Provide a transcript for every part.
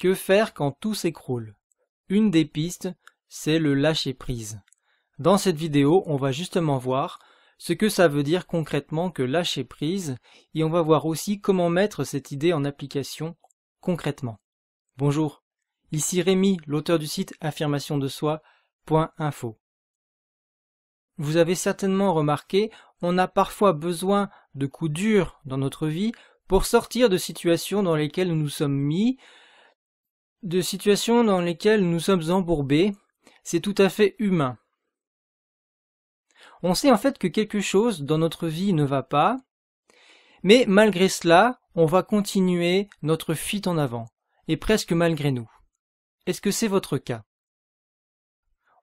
Que faire quand tout s'écroule? Une des pistes, c'est le lâcher-prise. Dans cette vidéo, on va justement voir ce que ça veut dire concrètement que lâcher prise, et on va voir aussi comment mettre cette idée en application concrètement. Bonjour, ici Rémi, l'auteur du site affirmationdesoi.info. Vous avez certainement remarqué, on a parfois besoin de coups durs dans notre vie pour sortir de situations dans lesquelles nous nous sommes mis, de situations dans lesquelles nous sommes embourbés. C'est tout à fait humain. On sait en fait que quelque chose dans notre vie ne va pas, mais malgré cela, on va continuer notre fuite en avant, et presque malgré nous. Est-ce que c'est votre cas?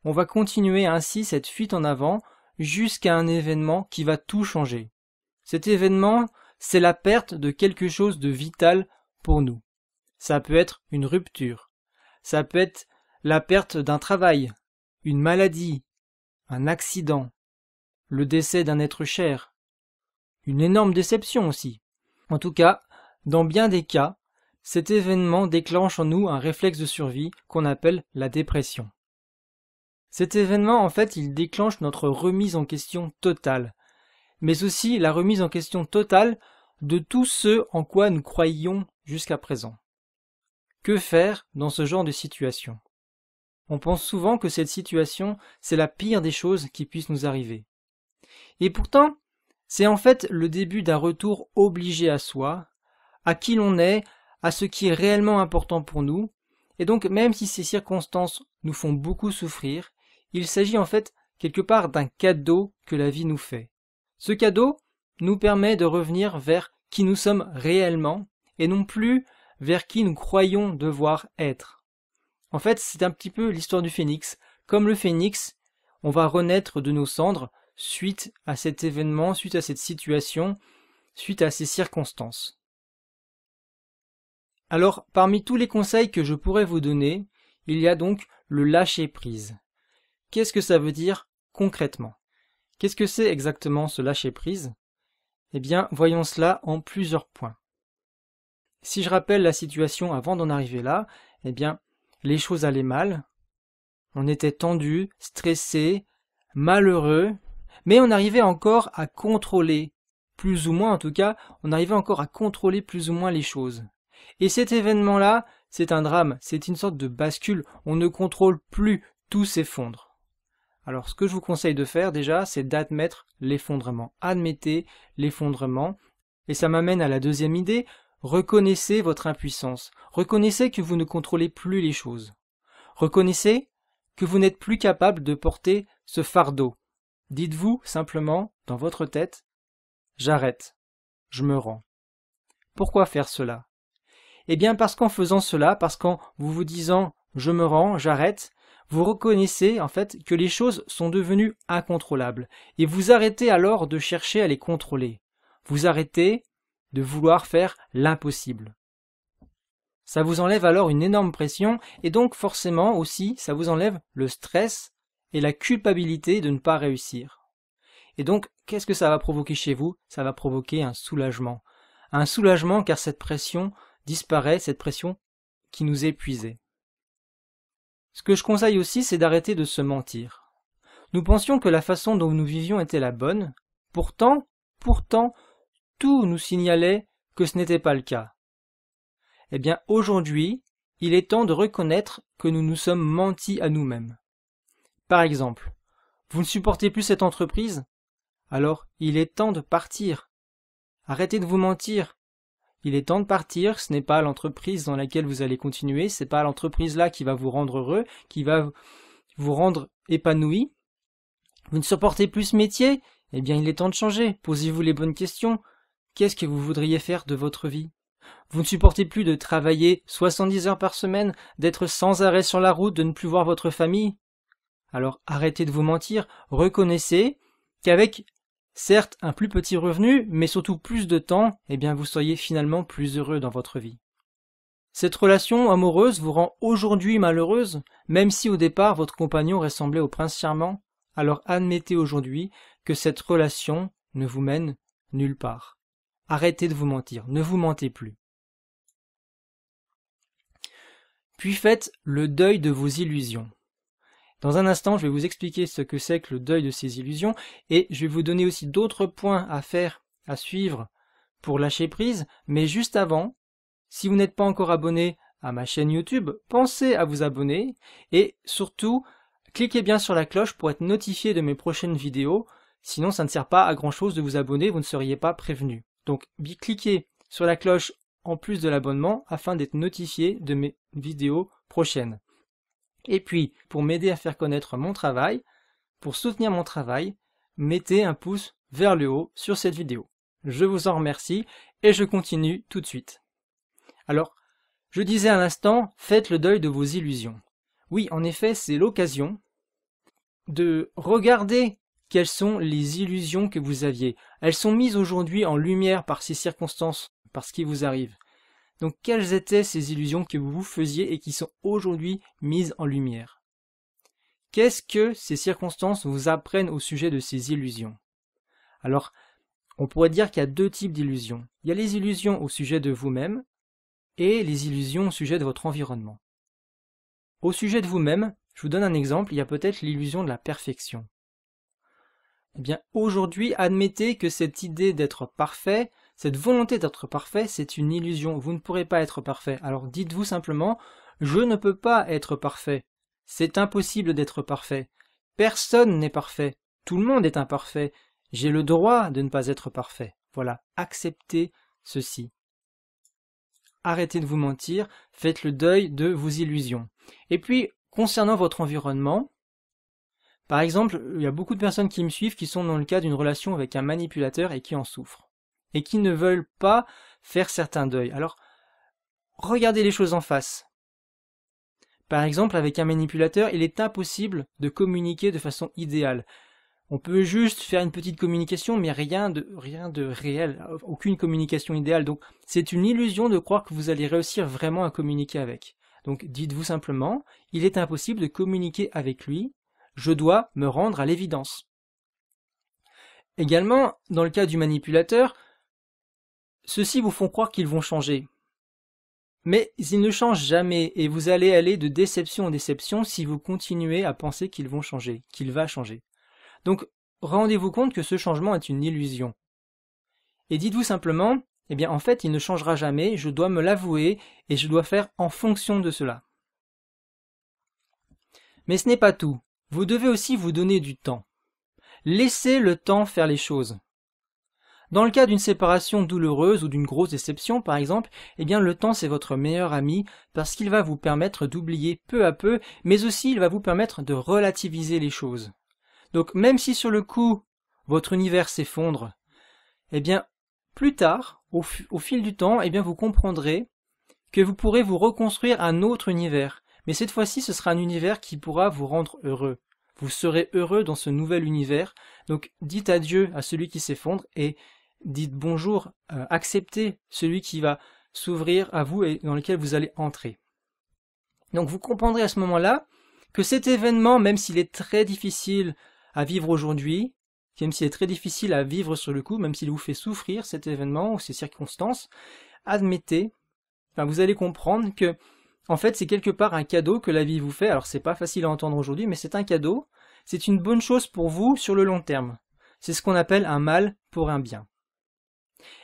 On va continuer ainsi cette fuite en avant jusqu'à un événement qui va tout changer. Cet événement, c'est la perte de quelque chose de vital pour nous. Ça peut être une rupture, ça peut être la perte d'un travail, une maladie, un accident, le décès d'un être cher, une énorme déception aussi. En tout cas, dans bien des cas, cet événement déclenche en nous un réflexe de survie qu'on appelle la dépression. Cet événement, en fait, il déclenche notre remise en question totale, mais aussi la remise en question totale de tout ce en quoi nous croyions jusqu'à présent. Que faire dans ce genre de situation? On pense souvent que cette situation, c'est la pire des choses qui puissent nous arriver. Et pourtant, c'est en fait le début d'un retour obligé à soi, à qui l'on est, à ce qui est réellement important pour nous. Et donc, même si ces circonstances nous font beaucoup souffrir, il s'agit en fait quelque part d'un cadeau que la vie nous fait. Ce cadeau nous permet de revenir vers qui nous sommes réellement et non plus vers qui nous croyons devoir être. En fait, c'est un petit peu l'histoire du phénix. Comme le phénix, on va renaître de nos cendres suite à cet événement, suite à cette situation, suite à ces circonstances. Alors, parmi tous les conseils que je pourrais vous donner, il y a donc le lâcher-prise. Qu'est-ce que ça veut dire concrètement? Qu'est-ce que c'est exactement ce lâcher-prise? Eh bien, voyons cela en plusieurs points. Si je rappelle la situation avant d'en arriver là, eh bien, les choses allaient mal, on était tendu, stressé, malheureux, mais on arrivait encore à contrôler, plus ou moins en tout cas, on arrivait encore à contrôler plus ou moins les choses. Et cet événement-là, c'est un drame, c'est une sorte de bascule, on ne contrôle plus, tout s'effondre. Alors ce que je vous conseille de faire déjà, c'est d'admettre l'effondrement. Admettez l'effondrement, et ça m'amène à la deuxième idée, reconnaissez votre impuissance, reconnaissez que vous ne contrôlez plus les choses. Reconnaissez que vous n'êtes plus capable de porter ce fardeau. Dites-vous simplement, dans votre tête, j'arrête, je me rends. Pourquoi faire cela? Eh bien parce qu'en faisant cela, parce qu'en vous disant je me rends, j'arrête, vous reconnaissez en fait que les choses sont devenues incontrôlables et vous arrêtez alors de chercher à les contrôler. Vous arrêtez de vouloir faire l'impossible. Ça vous enlève alors une énorme pression et donc forcément aussi ça vous enlève le stress et la culpabilité de ne pas réussir. Et donc qu'est-ce que ça va provoquer chez vous? Ça va provoquer un soulagement. Un soulagement car cette pression disparaît, cette pression qui nous épuisait. Ce que je conseille aussi, c'est d'arrêter de se mentir. Nous pensions que la façon dont nous vivions était la bonne, pourtant, tout nous signalait que ce n'était pas le cas. Eh bien, aujourd'hui, il est temps de reconnaître que nous nous sommes menti à nous-mêmes. Par exemple, vous ne supportez plus cette entreprise? Alors, il est temps de partir. Arrêtez de vous mentir. Il est temps de partir, ce n'est pas l'entreprise dans laquelle vous allez continuer, c'est pas l'entreprise là qui va vous rendre heureux, qui va vous rendre épanoui. Vous ne supportez plus ce métier? Eh bien il est temps de changer, posez-vous les bonnes questions. Qu'est-ce que vous voudriez faire de votre vie? Vous ne supportez plus de travailler 70 heures par semaine, d'être sans arrêt sur la route, de ne plus voir votre famille? Alors arrêtez de vous mentir, reconnaissez qu'avec certes un plus petit revenu, mais surtout plus de temps, eh bien vous seriez finalement plus heureux dans votre vie. Cette relation amoureuse vous rend aujourd'hui malheureuse, même si au départ votre compagnon ressemblait au prince charmant, alors admettez aujourd'hui que cette relation ne vous mène nulle part. Arrêtez de vous mentir, ne vous mentez plus. Puis faites le deuil de vos illusions. Dans un instant, je vais vous expliquer ce que c'est que le deuil de ces illusions et je vais vous donner aussi d'autres points à faire, à suivre pour lâcher prise. Mais juste avant, si vous n'êtes pas encore abonné à ma chaîne YouTube, pensez à vous abonner et surtout, cliquez bien sur la cloche pour être notifié de mes prochaines vidéos. Sinon, ça ne sert pas à grand chose de vous abonner, vous ne seriez pas prévenu. Donc, cliquez sur la cloche en plus de l'abonnement afin d'être notifié de mes vidéos prochaines. Et puis, pour m'aider à faire connaître mon travail, pour soutenir mon travail, mettez un pouce vers le haut sur cette vidéo. Je vous en remercie et je continue tout de suite. Alors, je disais à l'instant, faites le deuil de vos illusions. Oui, en effet, c'est l'occasion de regarder quelles sont les illusions que vous aviez. Elles sont mises aujourd'hui en lumière par ces circonstances, par ce qui vous arrive. Donc, quelles étaient ces illusions que vous vous faisiez et qui sont aujourd'hui mises en lumière? Qu'est-ce que ces circonstances vous apprennent au sujet de ces illusions? Alors, on pourrait dire qu'il y a deux types d'illusions. Il y a les illusions au sujet de vous-même et les illusions au sujet de votre environnement. Au sujet de vous-même, je vous donne un exemple, il y a peut-être l'illusion de la perfection. Eh bien, aujourd'hui, admettez que cette idée d'être parfait, cette volonté d'être parfait, c'est une illusion. Vous ne pourrez pas être parfait. Alors dites-vous simplement, je ne peux pas être parfait. C'est impossible d'être parfait. Personne n'est parfait. Tout le monde est imparfait. J'ai le droit de ne pas être parfait. Voilà, acceptez ceci. Arrêtez de vous mentir, faites le deuil de vos illusions. Et puis, concernant votre environnement, par exemple, il y a beaucoup de personnes qui me suivent qui sont dans le cas d'une relation avec un manipulateur et qui en souffrent. Et qui ne veulent pas faire certains deuils. Alors, regardez les choses en face. Par exemple, avec un manipulateur, il est impossible de communiquer de façon idéale. On peut juste faire une petite communication, mais rien de réel, aucune communication idéale. Donc, c'est une illusion de croire que vous allez réussir vraiment à communiquer avec. Donc, dites-vous simplement, il est impossible de communiquer avec lui, je dois me rendre à l'évidence. Également, dans le cas du manipulateur, ceux-ci vous font croire qu'ils vont changer. Mais ils ne changent jamais et vous allez aller de déception en déception si vous continuez à penser qu'ils vont changer, qu'il va changer. Donc, rendez-vous compte que ce changement est une illusion. Et dites-vous simplement, eh bien en fait il ne changera jamais, je dois me l'avouer et je dois faire en fonction de cela. Mais ce n'est pas tout. Vous devez aussi vous donner du temps. Laissez le temps faire les choses. Dans le cas d'une séparation douloureuse ou d'une grosse déception par exemple, eh bien le temps c'est votre meilleur ami parce qu'il va vous permettre d'oublier peu à peu, mais aussi il va vous permettre de relativiser les choses. Donc même si sur le coup votre univers s'effondre, eh bien plus tard, au fil du temps, eh bien vous comprendrez que vous pourrez vous reconstruire un autre univers. Mais cette fois-ci, ce sera un univers qui pourra vous rendre heureux. Vous serez heureux dans ce nouvel univers. Donc dites adieu à celui qui s'effondre et dites bonjour, acceptez celui qui va s'ouvrir à vous et dans lequel vous allez entrer. Donc vous comprendrez à ce moment-là que cet événement, même s'il est très difficile à vivre aujourd'hui, même s'il est très difficile à vivre sur le coup, même s'il vous fait souffrir cet événement ou ces circonstances, admettez, vous allez comprendre que en fait c'est quelque part un cadeau que la vie vous fait. Alors c'est pas facile à entendre aujourd'hui, mais c'est un cadeau, c'est une bonne chose pour vous sur le long terme. C'est ce qu'on appelle un mal pour un bien.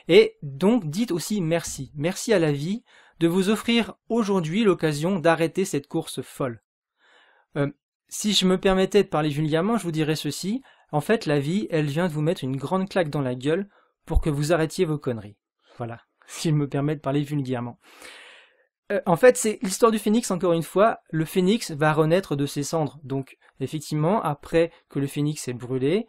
Et donc dites aussi merci. Merci à la vie de vous offrir aujourd'hui l'occasion d'arrêter cette course folle. Si je me permettais de parler vulgairement, je vous dirais ceci. En fait, la vie, elle vient de vous mettre une grande claque dans la gueule pour que vous arrêtiez vos conneries. Voilà, si je me permets de parler vulgairement. En fait, c'est l'histoire du phénix, encore une fois. Le phénix va renaître de ses cendres. Donc, effectivement, après que le phénix est brûlé,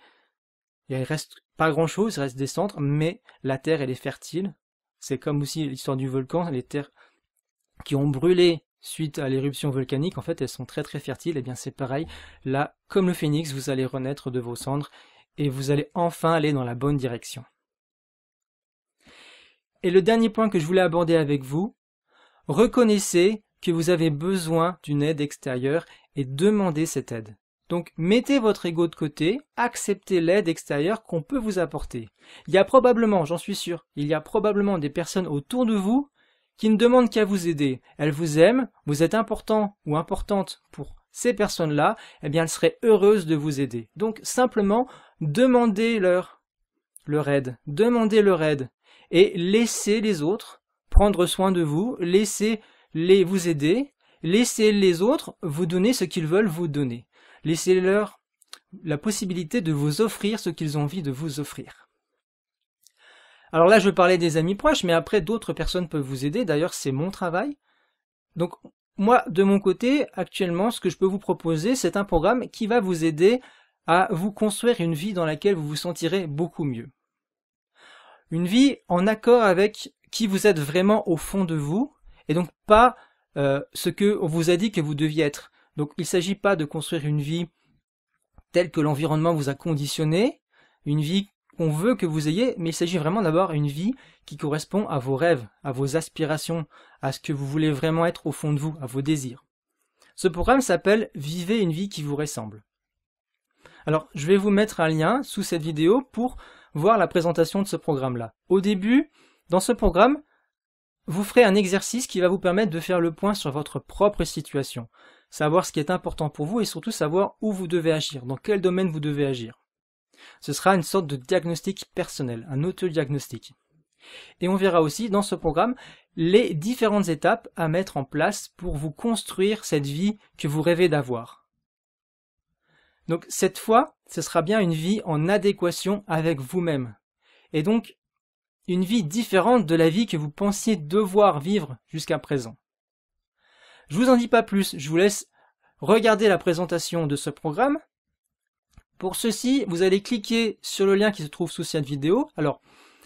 il reste pas grand-chose, il reste des cendres, mais la terre, elle est fertile. C'est comme aussi l'histoire du volcan, les terres qui ont brûlé suite à l'éruption volcanique, en fait, elles sont très très fertiles. Et bien c'est pareil, là, comme le phénix, vous allez renaître de vos cendres et vous allez enfin aller dans la bonne direction. Et le dernier point que je voulais aborder avec vous, reconnaissez que vous avez besoin d'une aide extérieure et demandez cette aide. Donc mettez votre ego de côté, acceptez l'aide extérieure qu'on peut vous apporter. Il y a probablement, j'en suis sûr, il y a probablement des personnes autour de vous qui ne demande qu'à vous aider. Elles vous aiment, vous êtes important ou importante pour ces personnes-là, eh bien elles seraient heureuses de vous aider. Donc simplement, demandez leur aide, demandez leur aide et laissez les autres prendre soin de vous, laissez-les vous aider, laissez les autres vous donner ce qu'ils veulent vous donner. Laissez-leur la possibilité de vous offrir ce qu'ils ont envie de vous offrir. Alors là, je parlais des amis proches, mais après, d'autres personnes peuvent vous aider. D'ailleurs, c'est mon travail. Donc, moi, de mon côté, actuellement, ce que je peux vous proposer, c'est un programme qui va vous aider à vous construire une vie dans laquelle vous vous sentirez beaucoup mieux. Une vie en accord avec qui vous êtes vraiment au fond de vous, et donc pas ce que on vous a dit que vous deviez être. Donc, il ne s'agit pas de construire une vie telle que l'environnement vous a conditionné, une vie qu'on veut que vous ayez, mais il s'agit vraiment d'avoir une vie qui correspond à vos rêves, à vos aspirations, à ce que vous voulez vraiment être au fond de vous, à vos désirs. Ce programme s'appelle « Vivez une vie qui vous ressemble ». Alors, je vais vous mettre un lien sous cette vidéo pour voir la présentation de ce programme-là. Au début, dans ce programme, vous ferez un exercice qui va vous permettre de faire le point sur votre propre situation, savoir ce qui est important pour vous et surtout savoir où vous devez agir, dans quel domaine vous devez agir. Ce sera une sorte de diagnostic personnel, un autodiagnostic. Et on verra aussi dans ce programme les différentes étapes à mettre en place pour vous construire cette vie que vous rêvez d'avoir. Donc cette fois, ce sera bien une vie en adéquation avec vous-même. Et donc, une vie différente de la vie que vous pensiez devoir vivre jusqu'à présent. Je vous en dis pas plus, je vous laisse regarder la présentation de ce programme. Pour ceci, vous allez cliquer sur le lien qui se trouve sous cette vidéo. Alors,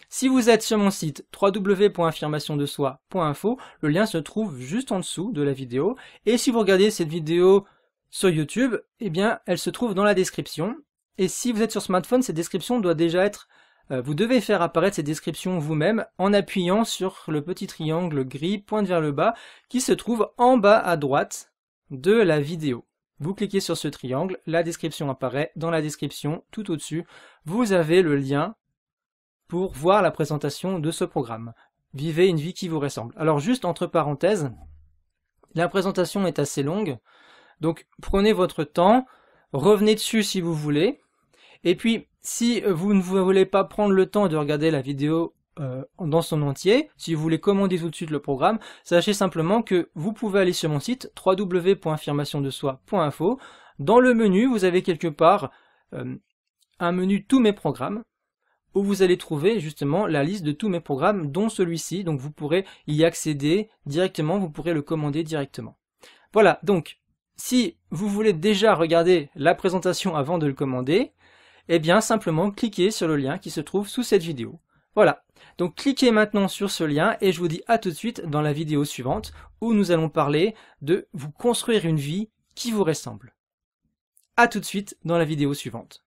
si vous êtes sur mon site www.affirmationdesoi.info, le lien se trouve juste en dessous de la vidéo. Et si vous regardez cette vidéo sur YouTube, eh bien, elle se trouve dans la description. Et si vous êtes sur smartphone, cette description doit déjà être... vous devez faire apparaître cette description vous-même en appuyant sur le petit triangle gris pointe vers le bas qui se trouve en bas à droite de la vidéo. Vous cliquez sur ce triangle, la description apparaît. Dans la description, tout au-dessus, vous avez le lien pour voir la présentation de ce programme. Vivez une vie qui vous ressemble. Alors juste entre parenthèses, la présentation est assez longue, donc prenez votre temps, revenez dessus si vous voulez. Et puis, si vous ne voulez pas prendre le temps de regarder la vidéo dans son entier, si vous voulez commander tout de suite le programme, sachez simplement que vous pouvez aller sur mon site www.affirmationdesoi.info. Dans le menu, vous avez quelque part un menu tous mes programmes, où vous allez trouver justement la liste de tous mes programmes, dont celui-ci. Donc vous pourrez y accéder directement, vous pourrez le commander directement. Voilà, donc si vous voulez déjà regarder la présentation avant de le commander, eh bien simplement cliquez sur le lien qui se trouve sous cette vidéo. Voilà, donc cliquez maintenant sur ce lien et je vous dis à tout de suite dans la vidéo suivante où nous allons parler de vous construire une vie qui vous ressemble. À tout de suite dans la vidéo suivante.